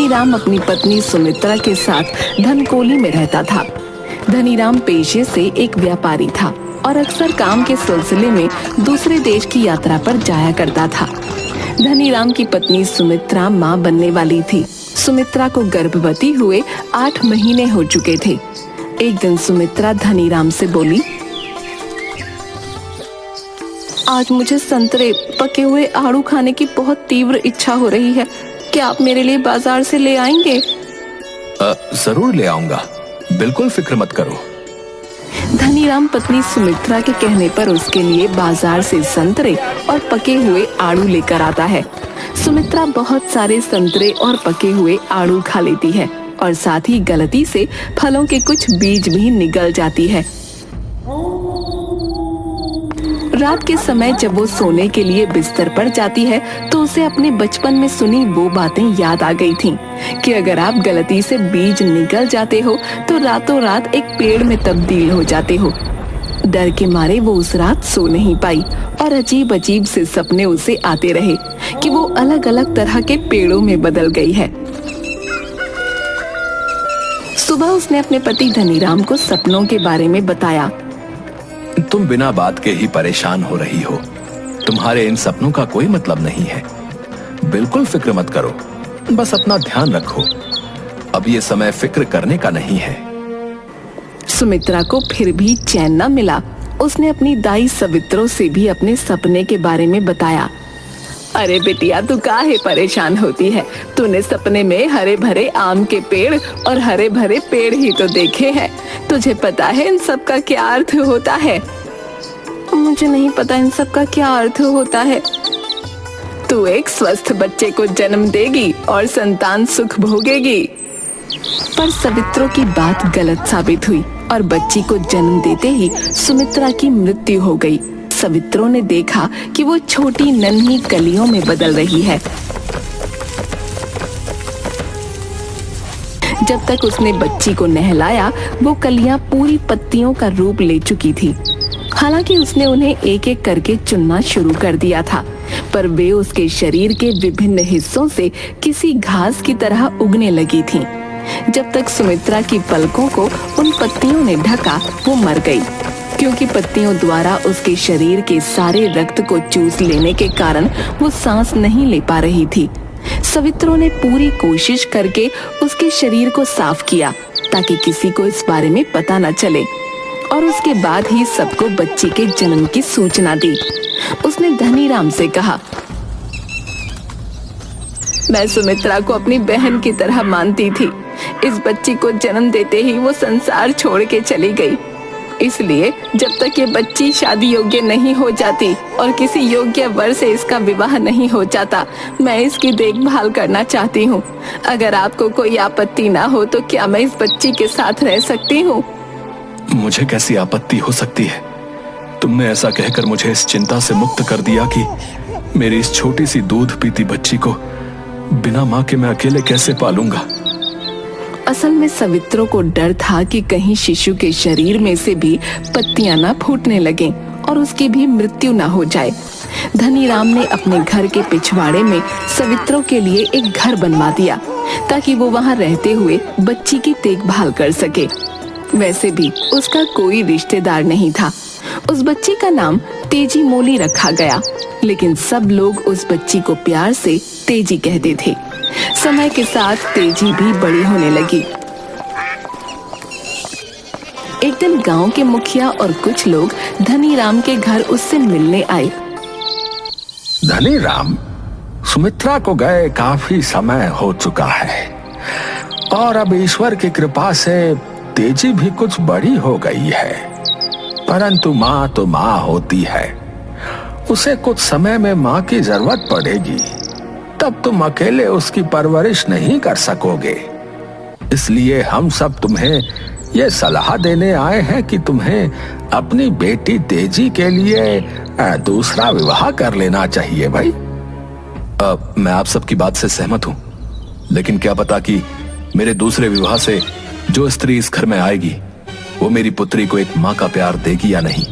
धनीराम अपनी पत्नी सुमित्रा के साथ धनकोली में रहता था। धनीराम पेशे से एक व्यापारी था और अक्सर काम के सिलसिले में दूसरे देश की यात्रा पर जाया करता था। धनीराम की पत्नी सुमित्रा मां बनने वाली थी। सुमित्रा को गर्भवती हुए 8 महीने हो चुके थे। एक दिन सुमित्रा धनीराम से बोली, आज मुझे संतरे, पके हुए आड़ू खाने की बहुत तीव्र इच्छा हो रही है। क्या आप मेरे लिए बाजार से ले आएंगे? जरूर ले आऊंगा, बिल्कुल फिक्र मत करो। धनीराम पत्नी सुमित्रा के कहने पर उसके लिए बाजार से संतरे और पके हुए आड़ू लेकर आता है। सुमित्रा बहुत सारे संतरे और पके हुए आड़ू खा लेती है और साथ ही गलती से फलों के कुछ बीज भी निगल जाती है। रात के समय जब वो सोने के लिए बिस्तर पर जाती है तो उसे अपने बचपन में सुनी वो बातें याद आ गई थीं कि अगर आप गलती से बीज निगल जाते हो तो रातों रात एक पेड़ में तब्दील हो जाते हो। डर के मारे वो उस रात सो नहीं पाई और अजीब अजीब से सपने उसे आते रहे कि वो अलग अलग तरह के पेड़ों में बदल गई है। सुबह उसने अपने पति धनीराम को सपनों के बारे में बताया। तुम बिना बात के ही परेशान हो रही हो। तुम्हारे इन सपनों का कोई मतलब नहीं है। बिल्कुल फिक्र मत करो, बस अपना ध्यान रखो। अब ये समय फिक्र करने का नहीं है। सुमित्रा को फिर भी चैन न मिला। उसने अपनी दाई सवित्रो से भी अपने सपने के बारे में बताया। अरे बेटिया, तू काहे परेशान होती है? तूने सपने में हरे भरे आम के पेड़ और हरे भरे पेड़ ही तो देखे हैं। तुझे पता है इन सब का क्या अर्थ होता है? मुझे नहीं पता इन सब का क्या अर्थ होता है। तू एक स्वस्थ बच्चे को जन्म देगी और संतान सुख भोगेगी। पर सवित्रो की बात गलत साबित हुई और बच्ची को जन्म देते ही सुमित्रा की मृत्यु हो गई। सवित्रो ने देखा कि वो छोटी नन्ही कलियों में बदल रही है। जब तक उसने बच्ची को नहलाया वो कलियां पूरी पत्तियों का रूप ले चुकी थी। हालांकि उसने उन्हें एक एक करके चुनना शुरू कर दिया था, पर वे उसके शरीर के विभिन्न हिस्सों से किसी घास की तरह उगने लगी थीं। जब तक सुमित्रा की पलकों को उन पत्तियों ने ढका वो मर गई, क्योंकि पत्तियों द्वारा उसके शरीर के सारे रक्त को चूस लेने के कारण वो सांस नहीं ले पा रही थी। सवित्रो ने पूरी कोशिश करके उसके शरीर को साफ किया ताकि किसी को इस बारे में पता न चले, और उसके बाद ही सबको बच्ची के जन्म की सूचना दी। उसने धनीराम से कहा, मैं सुमित्रा को अपनी बहन की तरह मानती थी। इस बच्ची को जन्म देते ही वो संसार छोड़ के चली गई। इसलिए जब तक ये बच्ची शादी योग्य नहीं हो जाती और किसी योग्य वर से इसका विवाह नहीं हो जाता, मैं इसकी देखभाल करना चाहती हूँ। अगर आपको कोई आपत्ति ना हो तो क्या मैं इस बच्ची के साथ रह सकती हूँ? मुझे कैसी आपत्ति हो सकती है? तुमने ऐसा कहकर मुझे इस चिंता से मुक्त कर दिया कि मेरी इस छोटी सी दूध पीती बच्ची को बिना माँ के मैं अकेले कैसे पालूंगा। असल में सवित्रो को डर था कि कहीं शिशु के शरीर में से भी पत्तियां ना फूटने लगें और उसकी भी मृत्यु ना हो जाए। धनीराम ने अपने घर के पिछवाड़े में सवित्रो के लिए एक घर बनवा दिया ताकि वो वहां रहते हुए बच्ची की देखभाल कर सके। वैसे भी उसका कोई रिश्तेदार नहीं था। उस बच्ची का नाम तेजी मोली रखा गया, लेकिन सब लोग उस बच्ची को प्यार से तेजी कहते थे। समय के साथ तेजी भी बड़ी होने लगी। एक दिन गांव के मुखिया और कुछ लोग धनीराम के घर उससे मिलने आए। धनीराम, सुमित्रा को गए काफी समय हो चुका है और अब ईश्वर की कृपा से तेजी भी कुछ बड़ी हो गई है, परंतु माँ तो माँ होती है। उसे कुछ समय में माँ की जरूरत पड़ेगी, तब तुम अकेले उसकी परवरिश नहीं कर सकोगे। इसलिए हम सब तुम्हें ये सलाह देने आए हैं कि तुम्हें अपनी बेटी तेजी के लिए दूसरा विवाह कर लेना चाहिए भाई। मैं आप सबकी बात से सहमत हूँ, लेकिन क्या पता कि मेरे दूसरे विवाह से जो स्त्री इस घर में आएगी वो मेरी पुत्री को एक माँ का प्यार देगी या नहीं।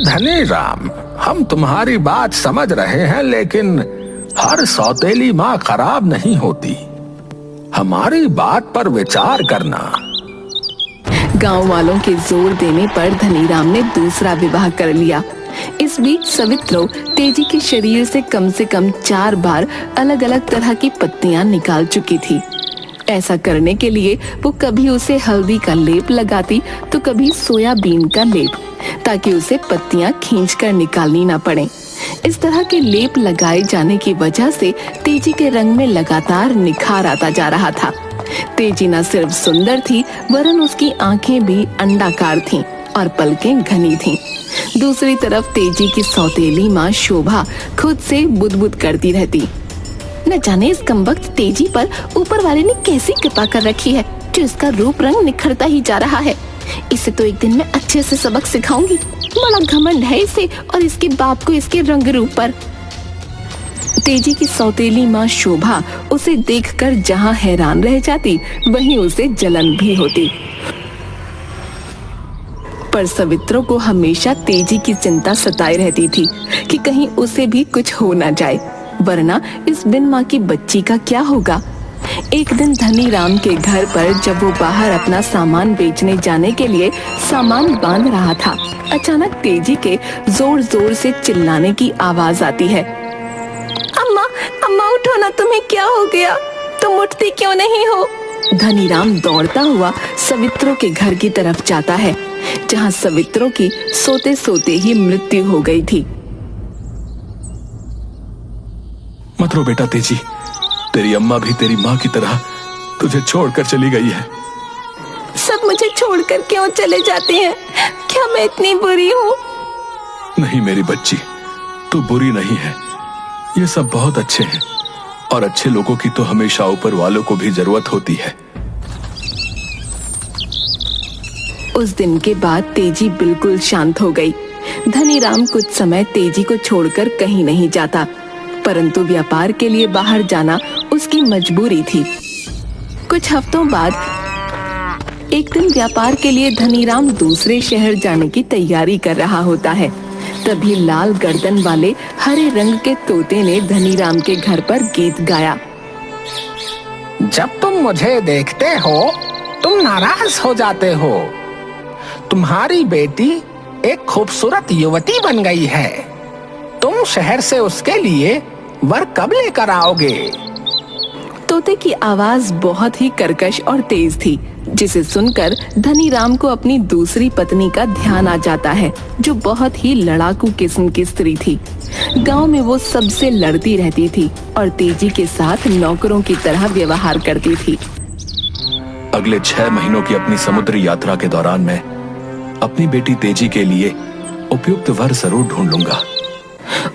धनीराम, हम तुम्हारी बात समझ रहे हैं, लेकिन हर सौतेली माँ खराब नहीं होती। हमारी बात पर विचार करना। गांव वालों के जोर देने पर धनीराम ने दूसरा विवाह कर लिया। इस बीच सवित्रो तेजी के शरीर से कम 4 बार अलग अलग तरह की पत्तियां निकाल चुकी थी। ऐसा करने के लिए वो कभी उसे हल्दी का लेप लगाती तो कभी सोयाबीन का लेप, ताकि उसे पत्तियां खींचकर निकालनी ना पड़े। इस तरह के लेप लगाए जाने की वजह से तेजी के रंग में लगातार निखार आता जा रहा था। तेजी न सिर्फ सुंदर थी वरन उसकी आंखें भी अंडाकार थीं और पलकें घनी थीं। दूसरी तरफ तेजी की सौतेली माँ शोभा खुद से बुदबुद करती रहती। न जाने इस कमबख्त तेजी पर ऊपर वाले ने कैसी कृपा कर रखी है जो इसका रूप रंग निखरता ही जा रहा है। इसे तो एक दिन मैं अच्छे से सबक सिखाऊंगी। बड़ा घमंड है इसे और इसके बाप को इसके रंग रूप पर। तेजी की सौतेली माँ शोभा उसे देखकर जहाँ हैरान रह जाती वहीं उसे जलन भी होती। पर सवित्रो को हमेशा तेजी की चिंता सताए रहती थी कि कहीं उसे भी कुछ हो ना जाए, वरना इस बिन माँ की बच्ची का क्या होगा। एक दिन धनीराम के घर पर जब वो बाहर अपना सामान बेचने जाने के लिए सामान बांध रहा था, अचानक तेजी के जोर जोर से चिल्लाने की आवाज आती है। अम्मा, अम्मा उठो ना, तुम्हें क्या हो गया? तुम उठती क्यों नहीं हो? धनीराम दौड़ता हुआ सवित्रो के घर की तरफ जाता है, जहाँ सवित्रो की सोते सोते ही मृत्यु हो गई थी। मत रो बेटा तेजी, तेरी अम्मा भी तेरी माँ की तरह तुझे छोड़कर चली गई है। सब मुझे छोड़कर क्यों चले जाते हैं? क्या मैं इतनी बुरी हूँ? नहीं मेरी बच्ची, तू बुरी नहीं है। ये सब बहुत अच्छे हैं और अच्छे लोगों की तो हमेशा ऊपर वालों को भी जरूरत होती है। उस दिन के बाद तेजी बिल्कुल शांत हो गई। धनीराम कुछ समय तेजी को छोड़कर कहीं नहीं जाता, परंतु व्यापार के लिए बाहर जाना उसकी मजबूरी थी। कुछ हफ्तों बाद एक दिन व्यापार के लिए धनीराम दूसरे शहर जाने की तैयारी कर रहा होता है। तभी लाल गर्दन वाले हरे रंग के तोते ने धनीराम के घर पर गीत गाया। जब तुम मुझे देखते हो तुम नाराज हो जाते हो। तुम्हारी बेटी एक खूबसूरत युवती बन गई है। तुम शहर से उसके लिए वर कब लेकर आओगे? तोते की आवाज बहुत ही कर्कश और तेज थी, जिसे सुनकर धनीराम को अपनी दूसरी पत्नी का ध्यान आ जाता है, जो बहुत ही लड़ाकू किस्म की स्त्री थी। गांव में वो सबसे लड़ती रहती थी और तेजी के साथ नौकरों की तरह व्यवहार करती थी। अगले 6 महीनों की अपनी समुद्री यात्रा के दौरान मैं अपनी बेटी तेजी के लिए उपयुक्त वर जरूर ढूंढ लूंगा।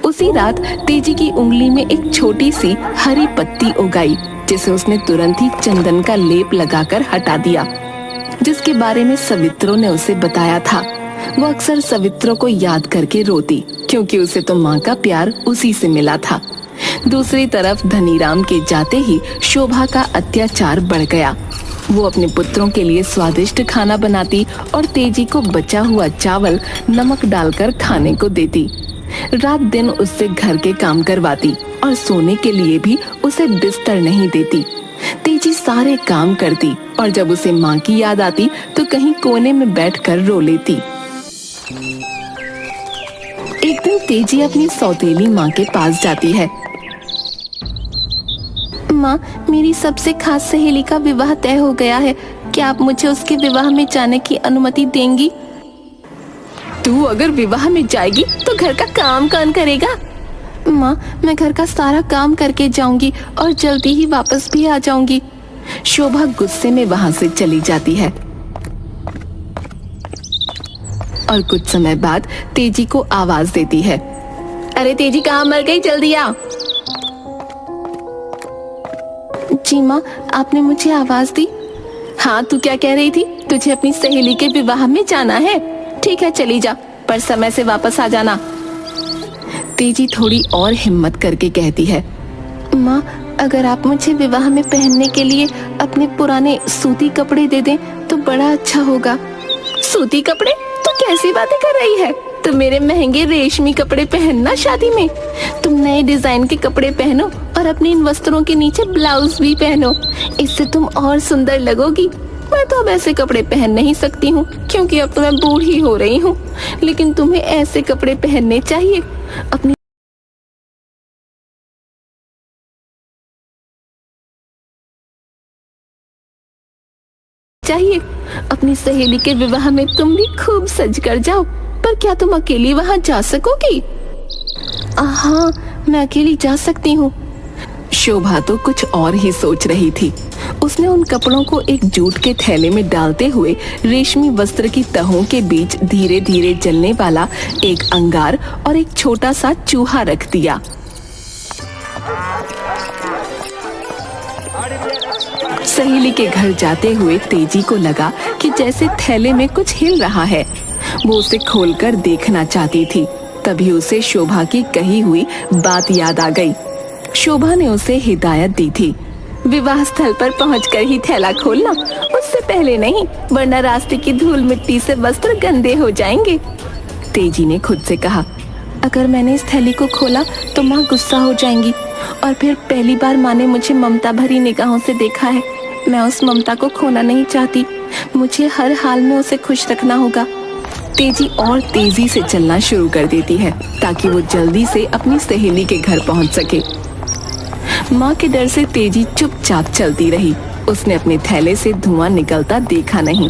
उसी रात तेजी की उंगली में एक छोटी सी हरी पत्ती उगाई, जिसे उसने तुरंत ही चंदन का लेप लगाकर हटा दिया, जिसके बारे में सवित्रो ने उसे बताया था। वो अक्सर सवित्रो को याद करके रोती, क्योंकि उसे तो माँ का प्यार उसी से मिला था। दूसरी तरफ धनीराम के जाते ही शोभा का अत्याचार बढ़ गया। वो अपने पुत्रों के लिए स्वादिष्ट खाना बनाती और तेजी को बचा हुआ चावल नमक डालकर खाने को देती। रात दिन उससे घर के काम करवाती और सोने के लिए भी उसे बिस्तर नहीं देती। तेजी सारे काम करती और जब उसे माँ की याद आती तो कहीं कोने में बैठकर रो लेती। एक दिन तेजी अपनी सौतेली माँ के पास जाती है। माँ, मेरी सबसे खास सहेली का विवाह तय हो गया है। क्या आप मुझे उसके विवाह में जाने की अनुमति देंगी? तू अगर विवाह में जाएगी तो घर का काम कौन करेगा? माँ, मैं घर का सारा काम करके जाऊंगी और जल्दी ही वापस भी आ जाऊंगी। शोभा गुस्से में वहां से चली जाती है और कुछ समय बाद तेजी को आवाज देती है। अरे तेजी, कहाँ मर गई? जल्दी आ। जी माँ, आपने मुझे आवाज दी। हाँ, तू क्या कह रही थी? तुझे अपनी सहेली के विवाह में जाना है? ठीक है, चली जा, पर समय से वापस आ जाना। तेजी थोड़ी और हिम्मत करके कहती है। माँ, अगर आप मुझे विवाह में पहनने के लिए अपने पुराने सूती कपड़े दे दें तो बड़ा अच्छा होगा। सूती कपड़े? तू कैसी बातें कर रही है? तुम मेरे महंगे रेशमी कपड़े पहनना शादी में। तुम नए डिजाइन के कपड़े पहनो और अपने इन वस्त्रों के नीचे ब्लाउज भी पहनो, इससे तुम और सुंदर लगोगी। मैं तो अब ऐसे कपड़े पहन नहीं सकती हूँ क्योंकि अब तो मैं बूढ़ी हो रही हूँ, लेकिन तुम्हें ऐसे कपड़े पहनने चाहिए। अपनी सहेली के विवाह में तुम भी खूब सज कर जाओ। पर क्या तुम अकेली वहां जा सकोगी? हाँ, मैं अकेली जा सकती हूँ। शोभा तो कुछ और ही सोच रही थी। उसने उन कपड़ों को एक जूट के थैले में डालते हुए रेशमी वस्त्र की तहों के बीच धीरे धीरे जलने वाला एक अंगार और एक छोटा सा चूहा रख दिया। सहेली के घर जाते हुए तेजी को लगा कि जैसे थैले में कुछ हिल रहा है। वो उसे खोलकर देखना चाहती थी। तभी उसे शोभा की कही हुई बात याद आ गई। शोभा ने उसे हिदायत दी थी, विवाह स्थल पर पहुंचकर ही थैला खोलना, उससे पहले नहीं, वरना रास्ते की धूल मिट्टी से वस्त्र गंदे हो जाएंगे। तेजी ने खुद से कहा, अगर मैंने इस थैली को खोला तो माँ गुस्सा हो जाएंगी, और फिर पहली बार माँ ने मुझे ममता भरी निगाहों से देखा है। मैं उस ममता को खोना नहीं चाहती। मुझे हर हाल में उसे खुश रखना होगा। तेजी और तेजी से चलना शुरू कर देती है ताकि वो जल्दी से अपनी सहेली के घर पहुंच सके। माँ के डर से तेजी चुपचाप चलती रही। उसने अपने थैले से धुआं निकलता देखा नहीं।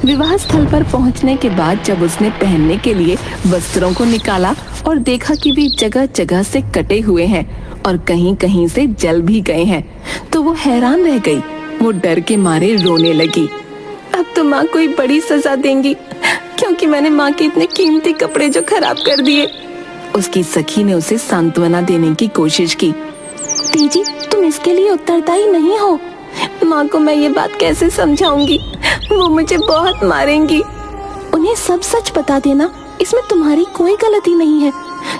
विवाह स्थल पर पहुंचने के बाद जब उसने पहनने के लिए वस्त्रों को निकाला और देखा कि वे जगह जगह से कटे हुए हैं और कहीं कहीं से जल भी गए हैं, तो वो हैरान रह गई। वो डर के मारे रोने लगी। अब तो माँ कोई बड़ी सजा देंगी क्योंकि मैंने माँ के इतने कीमती कपड़े जो खराब कर दिए। उसकी सखी ने उसे सांत्वना देने की कोशिश की। तेजी, तुम इसके लिए उत्तरदायी नहीं हो। माँ को मैं ये बात कैसे समझाऊंगी? वो मुझे बहुत मारेंगी। उन्हें सब सच बता देना, इसमें तुम्हारी कोई गलती नहीं है।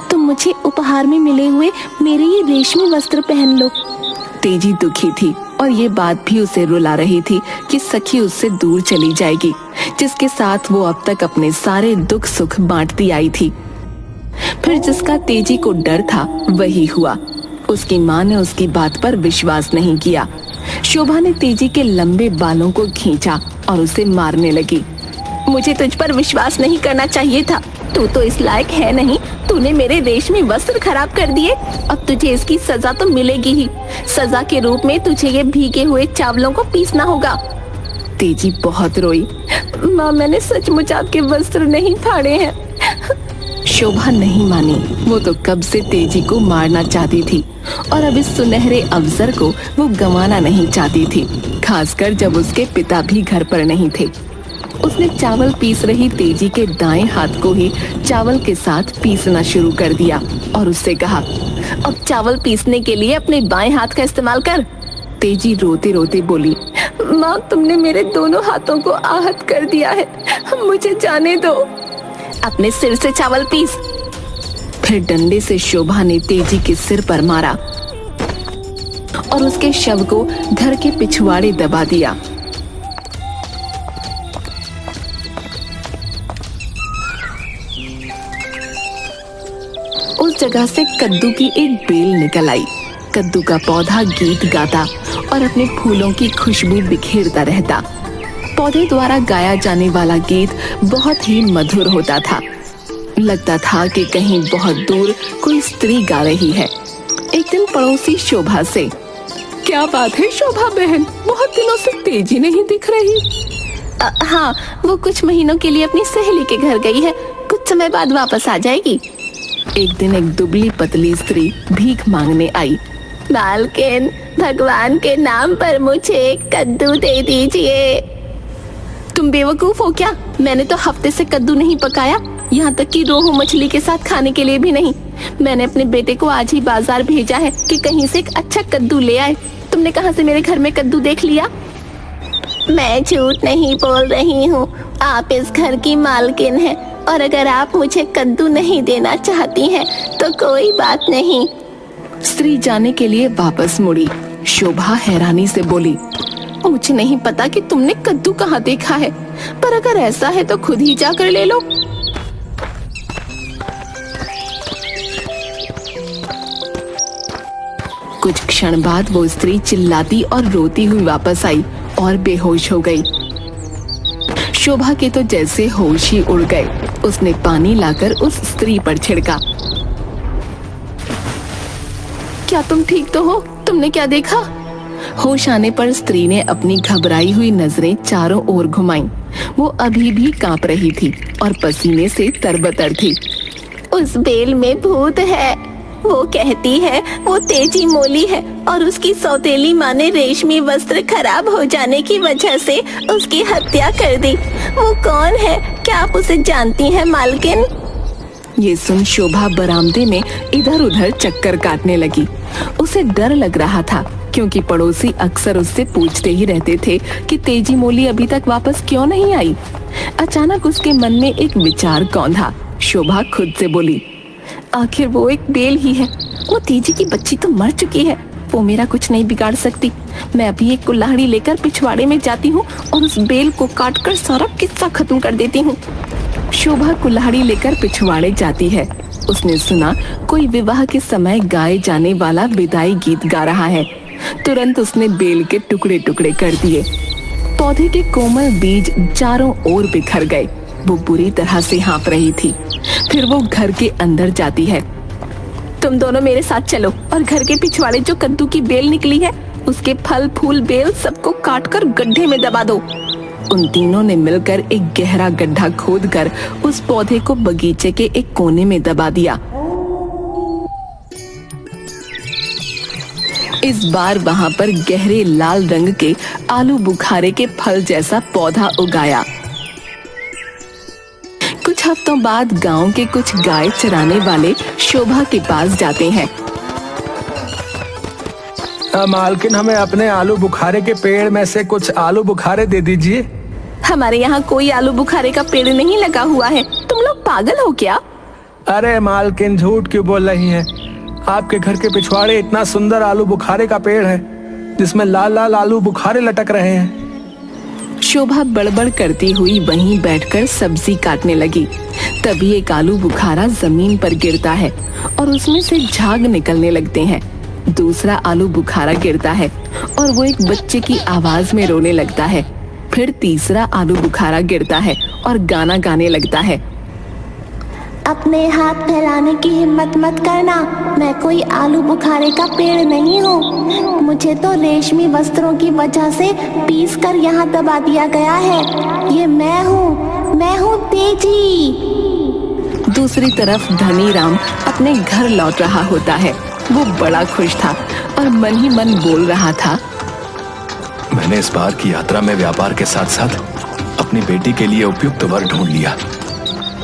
तुम मुझे उपहार में मिले हुए मेरे ये रेशमी वस्त्र पहन लो। तेजी दुखी थी और ये बात भी उसे रुला रही थी कि सखी उससे दूर चली जाएगी, जिसके साथ वो अब तक अपने सारे दुख सुख बांटती आई थी। फिर जिसका तेजी को डर था वही हुआ। उसकी माँ ने उसकी बात पर विश्वास नहीं किया। शोभा ने तेजी के लंबे बालों को खींचा और उसे मारने लगी। मुझे तुझ पर विश्वास नहीं करना चाहिए था। तू तो इस लायक है नहीं। तूने मेरे रेशमी वस्त्र खराब कर दिए। अब तुझे इसकी सजा तो मिलेगी ही। सजा के रूप में तुझे ये भीगे हुए चावलों को पीसना होगा। तेजी बहुत रोई। माँ, मैंने सचमुच आपके वस्त्र नहीं फाड़े हैं। शोभा नहीं मानी। वो तो कब से तेजी को मारना चाहती थी और अब इस सुनहरे अवसर को वो गंवाना नहीं चाहती थी, खासकर जब उसके पिता भी घर पर नहीं थे। उसने चावल पीस रही तेजी के दाएं हाथ को ही चावल के साथ पीसना शुरू कर दिया और उससे कहा, अब चावल पीसने के लिए अपने बाएं हाथ का इस्तेमाल कर। तेजी रोते रोते बोली, माँ, तुमने मेरे दोनों हाथों को आहत कर दिया है, मुझे जाने दो। अपने सिर से चावल पीस। फिर डंडे से शोभा ने तेजी के सिर पर मारा और उसके शव को घर के पिछवाड़े दबा दिया। उस जगह से कद्दू की एक बेल निकल आई। कद्दू का पौधा गीत गाता और अपने फूलों की खुशबू बिखेरता रहता। पौधे द्वारा गाया जाने वाला गीत बहुत ही मधुर होता था। लगता था कि कहीं बहुत दूर कोई स्त्री गा रही है। एक दिन पड़ोसी शोभा से, क्या बात है शोभा बहन, बहुत दिनों से तेजी नहीं दिख रही। हाँ, वो कुछ महीनों के लिए अपनी सहेली के घर गई है, कुछ समय बाद वापस आ जाएगी। एक दिन एक दुबली पतली स्त्री भीख मांगने आई। मालकिन, भगवान के नाम पर मुझे एक कद्दू दे दीजिए। तुम बेवकूफ हो क्या? मैंने तो हफ्ते से कद्दू नहीं पकाया, यहाँ तक कि रोहू मछली के साथ खाने के लिए भी नहीं। मैंने अपने बेटे को आज ही बाजार भेजा है कि कहीं से एक अच्छा कद्दू ले आए। तुमने कहाँ से मेरे घर में कद्दू देख लिया? मैं झूठ नहीं बोल रही हूँ, आप इस घर की मालकिन हैं और अगर आप मुझे कद्दू नहीं देना चाहती हैं तो कोई बात नहीं। स्त्री जाने के लिए वापस मुड़ी। शोभा हैरानी से बोली, मुझे नहीं पता कि तुमने कद्दू कहाँ देखा है, पर अगर ऐसा है तो खुद ही जाकर ले लो। कुछ क्षण बाद वो स्त्री चिल्लाती और रोती हुई वापस आई और बेहोश हो गई। शोभा के तो जैसे होश ही उड़ गए। उसने पानी लाकर उस स्त्री पर छिड़का। क्या तुम ठीक तो हो? तुमने क्या देखा? होश आने पर स्त्री ने अपनी घबराई हुई नजरें चारों ओर घुमाईं। वो अभी भी कांप रही थी और पसीने से तरबतर थी। उस बेल में भूत है। वो कहती है वो तेजी मोली है और उसकी सौतेली माँ ने रेशमी वस्त्र खराब हो जाने की वजह से उसकी हत्या कर दी। वो कौन है? क्या आप उसे जानती हैं मालकिन? ये सुन शोभा बरामदे में इधर उधर चक्कर काटने लगी। उसे डर लग रहा था क्योंकि पड़ोसी अक्सर उससे पूछते ही रहते थे कि तेजी मोली अभी तक वापस क्यों नहीं आई। अचानक उसके मन में एक विचार कौंधा। शोभा खुद से बोली, आखिर वो एक बेल ही है। वो तेजी की बच्ची तो मर चुकी है। वो मेरा कुछ नहीं बिगाड़ सकती। मैं अभी एक कुल्हाड़ी लेकर पिछवाड़े में जाती हूँ और उस बेल को काटकर सारा किस्सा खत्म कर देती हूँ। शोभा कुल्हाड़ी लेकर पिछवाड़े जाती है। उसने सुना कोई विवाह के समय गाए जाने वाला विदाई गीत गा रहा है। तुरंत उसने बेल के टुकड़े टुकड़े कर दिए। पौधे के कोमल बीज चारों ओर बिखर गए। वो बुरी तरह से हाँफ रही थी। फिर वो घर के अंदर जाती है। तुम दोनों मेरे साथ चलो और घर के पिछवाड़े जो कद्दू की बेल निकली है उसके फल फूल बेल सबको काटकर गड्ढे में दबा दो। उन तीनों ने मिलकर एक गहरा गड्ढा खोदकर उस पौधे को बगीचे के एक कोने में दबा दिया। इस बार वहां पर गहरे लाल रंग के आलू बुखारे के फल जैसा पौधा उगाया। कुछ हफ्तों बाद गांव के कुछ गाय चराने वाले शोभा के पास जाते हैं। मालकिन, हमें अपने आलू बुखारे के पेड़ में से कुछ आलू बुखारे दे दीजिए। हमारे यहाँ कोई आलू बुखारे का पेड़ नहीं लगा हुआ है। तुम लोग पागल हो क्या? अरे मालकिन, झूठ क्यों बोल रही हैं? आपके घर के पिछवाड़े इतना सुंदर आलू बुखारे का पेड़ है जिसमें लाल लाल आलू बुखारे लटक रहे हैं। शोभा बड़बड़ करती हुई वहीं बैठकर सब्जी काटने लगी। तभी एक आलू बुखारा जमीन पर गिरता है और उसमें से झाग निकलने लगते हैं। दूसरा आलू बुखारा गिरता है और वो एक बच्चे की आवाज में रोने लगता है। फिर तीसरा आलू बुखारा गिरता है और गाना गाने लगता है। अपने हाथ फैलाने की हिम्मत मत करना। मैं कोई आलू बुखारे का पेड़ नहीं हूँ। मुझे तो रेशमी वस्त्रों की वजह से पीस कर यहाँ दबा दिया गया है। ये मैं हूँ तेजी। दूसरी तरफ धनी राम अपने घर लौट रहा होता है। वो बड़ा खुश था और मन ही मन बोल रहा था, मैंने इस बार की यात्रा में व्यापार के साथ साथ अपनी बेटी के लिए उपयुक्त वर ढूंढ लिया।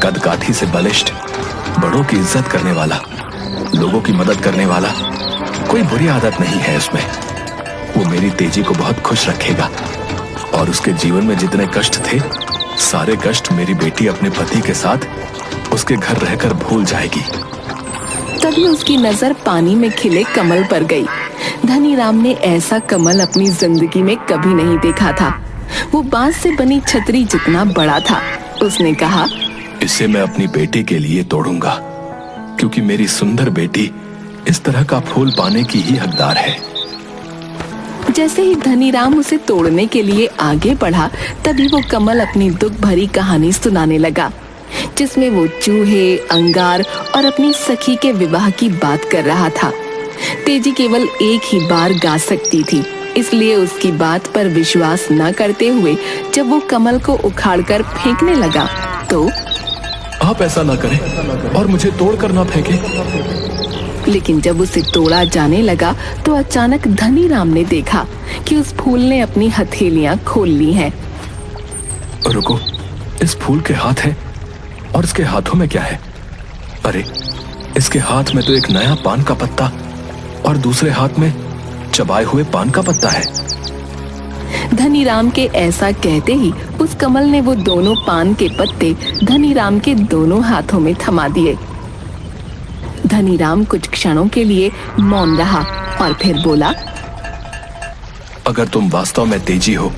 कद काठी से बलिष्ठ, बड़ों की इज्जत करने वाला, लोगों की मदद करने वाला, कोई बुरी आदत नहीं है उसमें। वो मेरी तेजी को बहुत खुश रखेगा और उसके जीवन में जितने कष्ट थे सारे कष्ट मेरी बेटी अपने पति के साथ उसके घर रहकर भूल जाएगी। तभी उसकी नजर पानी में खिले कमल पर गई। धनी राम ने ऐसा कमल अपनी जिंदगी में कभी नहीं देखा था। वो बांस से बनी छतरी जितना बड़ा था। उसने कहा, इसे मैं अपनी बेटी के लिए तोड़ूंगा क्योंकि मेरी सुंदर बेटी इस तरह का फूल पाने की ही हकदार है। जैसे ही धनी राम उसे तोड़ने के लिए आगे बढ़ा तभी वो कमल अपनी दुख भरी कहानी सुनाने लगा, जिसमें वो चूहे, अंगार और अपनी सखी के विवाह की बात कर रहा था। तेजी केवल एक ही बार गा सकती थी, इसलिए उसकी बात पर विश्वास न करते हुए जब वो कमल को उखाड़कर फेंकने लगा तो आप ऐसा ना करें और मुझे तोड़कर ना फेंकें। लेकिन जब उसे तोड़ा जाने लगा तो अचानक धनी राम ने देखा कि उस फूल ने अपनी हथेलियां खोल ली हैं। रुको, इस फूल के हाथ हैं और इसके हाथों में क्या है? अरे, इसके हाथ में तो एक नया पान का पत्ता और दूसरे हाथ में चबाए हुए पान का पत्ता है। धनी राम के ऐसा कहते ही उस कमल ने वो दोनों पान के पत्ते धनी राम के दोनों हाथों में थमा दिए। धनी राम कुछ क्षणों के लिए मौन रहा और फिर बोला, अगर तुम वास्तव में तेजी हो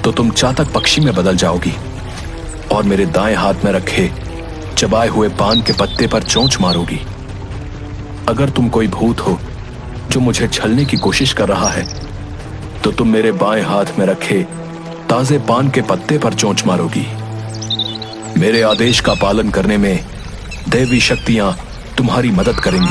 तो तुम चातक पक्षी में बदल जाओगी और मेरे दाएं हाथ में रखे चबाए हुए पान के पत्ते पर चोंच मारोगी। अगर तुम कोई भूत हो जो मुझे छलने की कोशिश कर रहा है तो तुम मेरे बाएं हाथ में रखे ताजे पान के पत्ते पर चोंच मारोगी। मेरे आदेश का पालन करने में देवी शक्तियां तुम्हारी मदद करेंगी।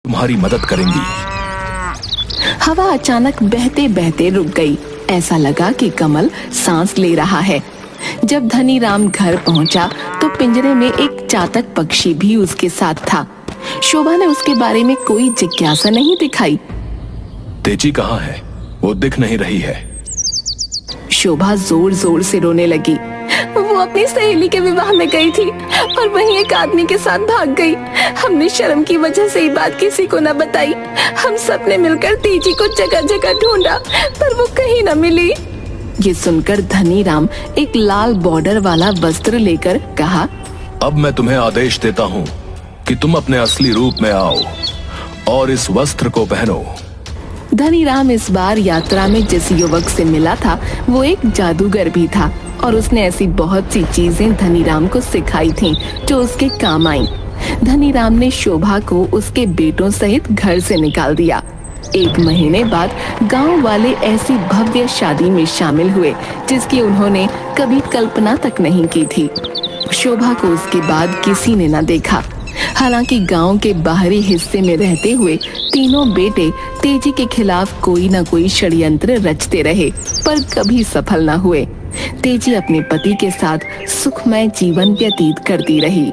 तुम्हारी मदद करेंगी। हवा अचानक बहते बहते रुक गई। ऐसा लगा कि कमल सांस ले रहा है। जब धनीराम घर पहुंचा तो पिंजरे में एक चातक पक्षी भी उसके साथ था। शोभा ने उसके बारे में कोई जिज्ञासा नहीं दिखाई। तेजी कहाँ है? वो दिख नहीं रही है। शोभा जोर जोर से रोने लगी। वो अपनी सहेली के विवाह में गई थी और वहीं एक आदमी के साथ भाग गई। हमने शर्म की वजह से ये बात किसी को न बताई। हम सब ने मिलकर तेजी को जगह जगह ढूंढा पर वो कहीं न मिली। ये सुनकर धनीराम एक लाल बॉर्डर वाला वस्त्र लेकर कहा, अब मैं तुम्हें आदेश देता हूँ कि तुम अपने असली रूप में आओ और इस वस्त्र को पहनो। धनीराम इस बार यात्रा में जिस युवक से मिला था वो एक जादूगर भी था और उसने ऐसी बहुत सी चीजें धनीराम को सिखाई थीं जो उसके काम आई। धनीराम ने शोभा को उसके बेटों सहित घर से निकाल दिया। 1 महीने बाद गांव वाले ऐसी भव्य शादी में शामिल हुए जिसकी उन्होंने कभी कल्पना तक नहीं की थी। शोभा को उसके बाद किसी ने न देखा। हालांकि गांव के बाहरी हिस्से में रहते हुए तीनों बेटे तेजी के खिलाफ कोई न कोई षड्यंत्र रचते रहे पर कभी सफल न हुए। तेजी अपने पति के साथ सुखमय जीवन व्यतीत करती रही।